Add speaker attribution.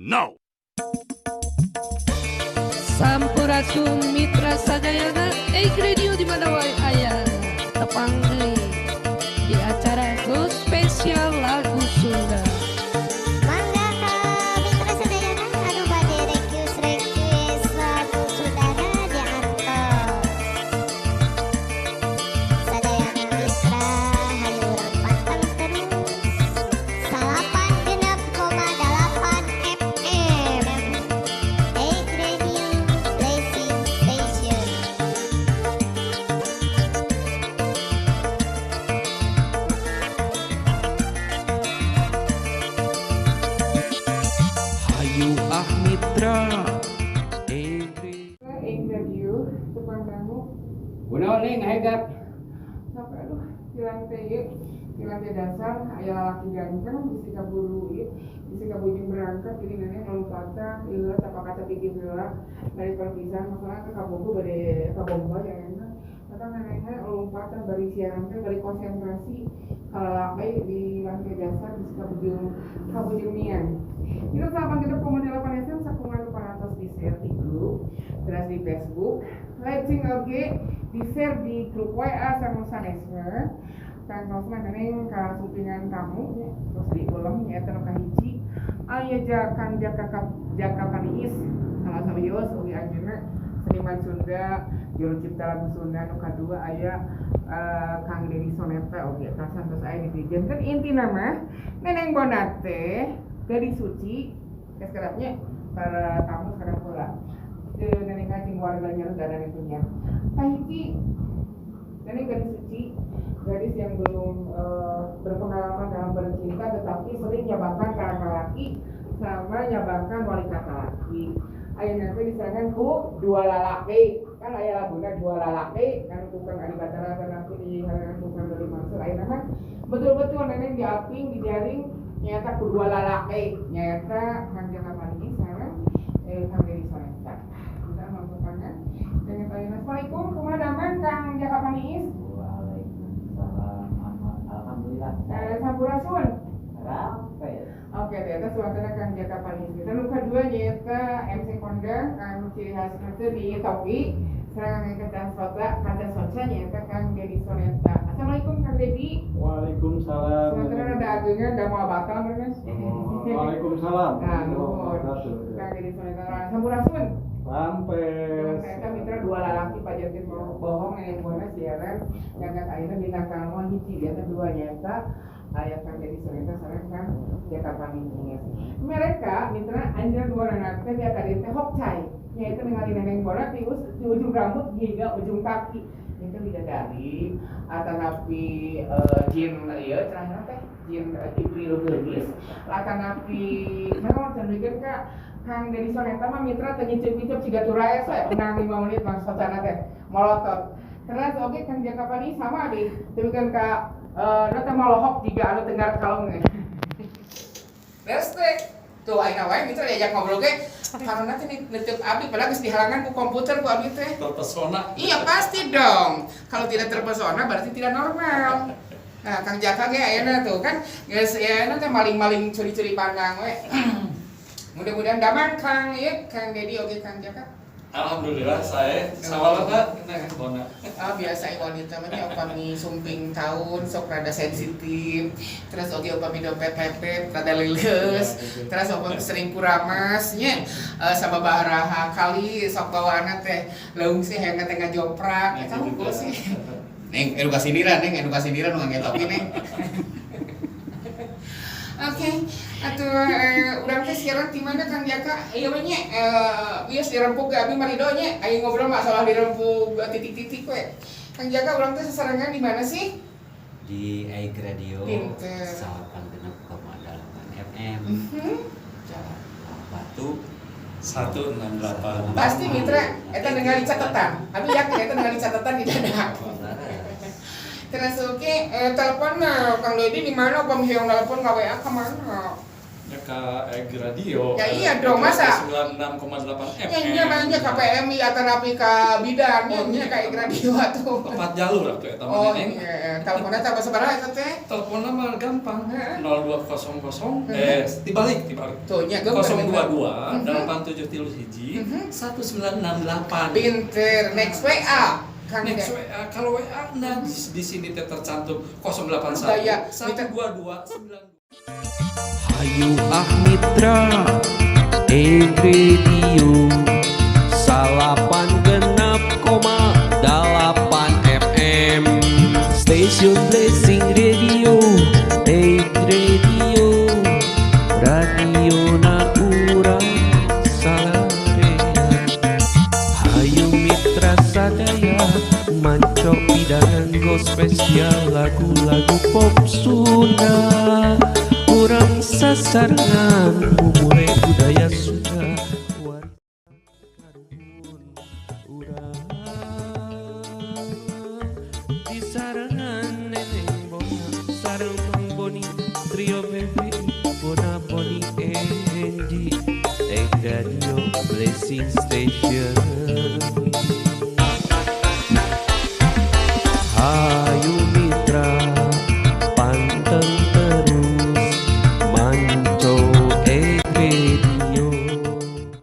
Speaker 1: No!
Speaker 2: Sampurasun mitra sadayana radio di mana wae aya tepang deui di acara Go Spesial Lagu Sunda.
Speaker 3: Mangga ka mitra sadayana anu bade request lagu Sundana diantos. Sadayana mitra hayu urang pantang terus 86,8 FM. Egg Radio Blessing Station.
Speaker 1: Hayu ah mitra Egri
Speaker 4: Radio depan kamu
Speaker 5: Kunaon ning hegat?
Speaker 4: sampai di lantai dasar aya laki ganteng bisi kaburu bisi kabujung berangkat jadi nenek lompatan ieu tapa kaca tinggi heula dari perpisahan masalah ke kabungku bade kabomba yang enak kata neneknya lompatan dari siaran teh dari konsentrasi kalalaki di lantai dasar bisi kabujung nian. Kita selapan kita pemodel 8 FM sakuman atas di share di grup terus di Facebook live oge di share di grup WA sama sanesme kan kosna neneng ka supingan kamu ya terus di ulang nya eta nu kahiji aya jaka paniis salah sawios oge anjeunna seniman Sunda juru cipta lagu Sunda nu kadua aya Kang Dedi Soneta oge kasantos aya dipijenkeun intina mah neneng Bonate Gadis suci, sekarangnya para tamu sekarang pula. Nenek kacing warganya negara punya. Tahiti, nenek gadis suci, gadis yang belum berpengalaman dalam bercinta, tetapi sering nyabakan kakak laki sama nyabakan wali kata laki. Ayah nanti diserahkan ku dua lalaki, kan ayah laguna dua lalaki, kan tukang adi batara dan aku di halaman tukang dari maksud. Ayah nama betul-betul nenek diaping, dijaring. Nyata kedua lalaki, nyata Kang Jaka Paniis sama Kang Dedi Soneta. Kita melakukannya dengan tanya Assalamualaikum, kumaha daman Kang Jaka Paniis?
Speaker 5: Waalaikumsalam. Alhamdulillah.
Speaker 4: Sampurasun.
Speaker 5: Rampes.
Speaker 4: Oke, ternyata suasana Kang Jaka Paniis. Kita nu kedua nyata MC Kondang, Kang ciri khas itu di Topi. Serangan kaca soca nyata Kang Dedi Soneta. Assalamualaikum Kang Dedi.
Speaker 5: Waalaikumsalam.
Speaker 4: Sementara ada agengan, ada mau bakal kan?
Speaker 5: Waalaikumsalam.
Speaker 4: Nah, nuhun. Kang Dedi Soneta. Sampurasun.
Speaker 5: Rampes.
Speaker 4: Ternyata mitra dua lalaki Pak Jatin mau bohong yang buana siaran jangan akhirnya bintang tamu hiji dia dua nyata ayat Kang Dedi Soneta sareng Kang Jaka Paniis. Mereka mitra anjeun dua anak teh dia tadi teh hokcai yaitu ningali neneng bola di ujung rambut hingga ujung kaki itu bidadari atanapi jin ieu cenah teh jin Jibril geulis atanapi naon cenah ka Kang Dedi Soneta mah mitra teh nyicip-nyicip siga turae saya menang 5 menit mah socana teh molotot. Terus oge Kang Jaka Paniis sama deui deukeun ka teh molohok jiga anu tenggar kalong ge. Beres teh. Tuh ayeuna wae mitra diajak ngobrol ge karena teh neuteuk abdi padahal geus dihalangan ku komputer ku abdi teh.
Speaker 1: Terpesona.
Speaker 4: Iya pasti dong. Kalau tidak terpesona berarti tidak normal. Nah, Kang Jaka ge ayeuna tuh kan geus ayeuna teh maling-maling curi-curi pandang we. Mudah-mudahan daman Kang Kang Dedi oge Kang Jaka.
Speaker 1: Alhamdulillah saya sawala bona.
Speaker 4: Biasa wanita mah nya upami sumping tahun sok rada sensitif. Terus oge upami dompet pepet rada leuleus. Terus upami sering kuramas nya sababaraha kali sok bawaana teh leung sih hayang teh ngajoprak. Eta unggul sih. Neng edukasi dira nu ngangetokin neng. Oke, atuh urang teh siaran di mana Kang Jaka? Ieu mah nya bias dirempuk ge abi marido nya. Aya ngobrol masalah dirempuk titik-titik we. Kang Jaka urang teh sasarangan di mana sih?
Speaker 6: Di Egg Radio
Speaker 4: Pinter.
Speaker 6: 86,8 FM. Jalan Batu
Speaker 1: 168.
Speaker 4: Pasti mitra eta ningali catatan. Abi yakin eta ningali catatan di dada. Terus oke, telepon Kang Dedi di mana? Apa misalnya telepon ka WA ka mana?
Speaker 1: Ya ka Egg Radio.
Speaker 4: Ya iya dong, masa?
Speaker 1: 96,8 FM.
Speaker 4: Nya nanya ka PMI atau rapi ka bidan, nya ka Egg Radio atuh.
Speaker 1: 4 jalur atuh eta mah
Speaker 4: Oh
Speaker 1: Neneng.
Speaker 4: iya, teleponnya tak sabaraha eta teh?
Speaker 1: Teleponna mah gampang.
Speaker 4: Heeh.
Speaker 1: 0200
Speaker 4: Heeh.
Speaker 1: dibalik.
Speaker 4: Tuh nya geumpeur.
Speaker 1: 022 8731 1968.
Speaker 4: Pinter, next WA. Kan
Speaker 1: Next
Speaker 4: deh.
Speaker 1: WA, kalau WA nah di sini teh tercantum 081
Speaker 4: Daya,
Speaker 1: 122 9.
Speaker 7: Hayu ah mitra Egg Radio 86,8 FM Stasiun Blessing Radio Egg Radio Radio na urang salarean Hayu mitra sadaya Manco pidago spesial lagu-lagu pop Sunda Urang sasarangan umure budaya Sunda urang di sarangan neneng bona sareng Mang Boni trio baby bona Boni Angie Egg Radio Blessing Station